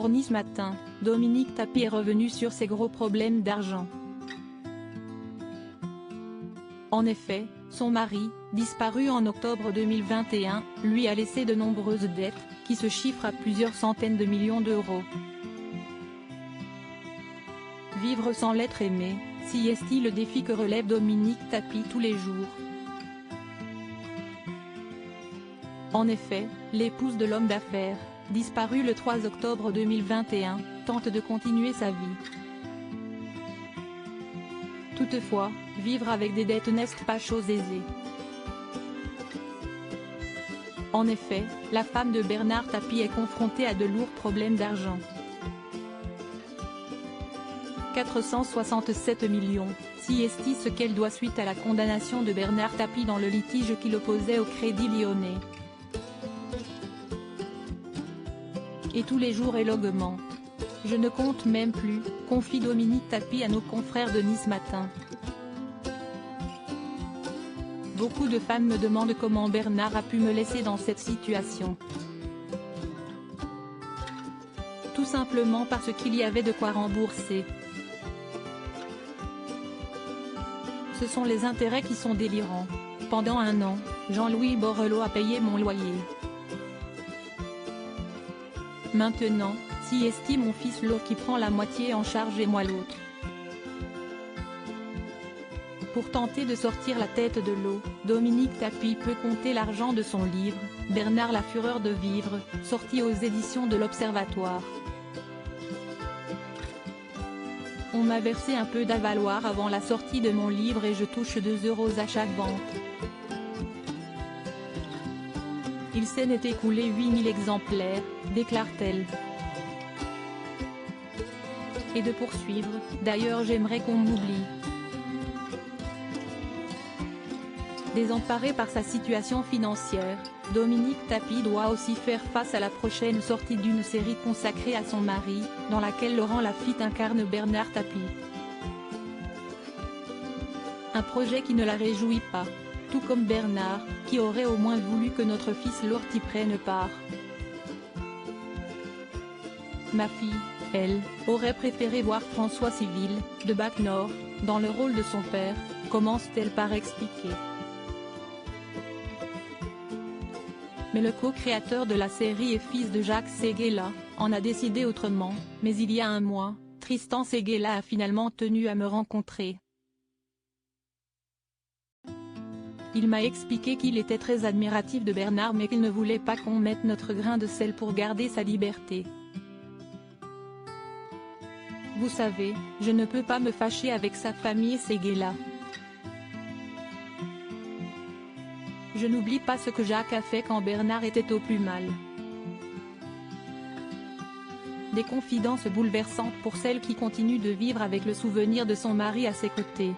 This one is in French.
Pour Nice Matin, Dominique Tapie est revenu sur ses gros problèmes d'argent. En effet, son mari, disparu en octobre 2021, lui a laissé de nombreuses dettes, qui se chiffrent à plusieurs centaines de millions d'euros. Vivre sans l'être aimé, si est-il le défi que relève Dominique Tapie tous les jours. En effet, l'épouse de l'homme d'affaires, disparu le 3 octobre 2021, tente de continuer sa vie. Toutefois, vivre avec des dettes n'est pas chose aisée. En effet, la femme de Bernard Tapie est confrontée à de lourds problèmes d'argent. 467 millions, si est ce qu'elle doit suite à la condamnation de Bernard Tapie dans le litige qui l'opposait au Crédit Lyonnais. Et tous les jours elle augmente. Je ne compte même plus, confie Dominique Tapie à nos confrères de Nice Matin. Beaucoup de femmes me demandent comment Bernard a pu me laisser dans cette situation. Tout simplement parce qu'il y avait de quoi rembourser. Ce sont les intérêts qui sont délirants. Pendant 1 an, Jean-Louis Borrelot a payé mon loyer. Maintenant, si est mon fils Lo qui prend la moitié en charge et moi l'autre. Pour tenter de sortir la tête de l'eau, Dominique Tapie peut compter l'argent de son livre, Bernard la fureur de vivre, sorti aux éditions de l'Observatoire. On m'a versé un peu d'avaloir avant la sortie de mon livre et je touche 2 € à chaque vente. Il s'en est écoulé 8000 exemplaires, déclare-t-elle. Et de poursuivre, d'ailleurs j'aimerais qu'on m'oublie. Désemparé par sa situation financière, Dominique Tapie doit aussi faire face à la prochaine sortie d'une série consacrée à son mari, dans laquelle Laurent Lafitte incarne Bernard Tapie. Un projet qui ne la réjouit pas. Tout comme Bernard, qui aurait au moins voulu que notre fils Lord y prenne part. Ma fille, elle, aurait préféré voir François Civil, de Bac Nord, dans le rôle de son père, commence-t-elle par expliquer. Mais le co-créateur de la série et fils de Jacques Séguéla, en a décidé autrement, mais il y a 1 mois, Tristan Séguéla a finalement tenu à me rencontrer. Il m'a expliqué qu'il était très admiratif de Bernard mais qu'il ne voulait pas qu'on mette notre grain de sel pour garder sa liberté. Vous savez, je ne peux pas me fâcher avec sa famille Séguéla. Je n'oublie pas ce que Jacques a fait quand Bernard était au plus mal. Des confidences bouleversantes pour celle qui continue de vivre avec le souvenir de son mari à ses côtés.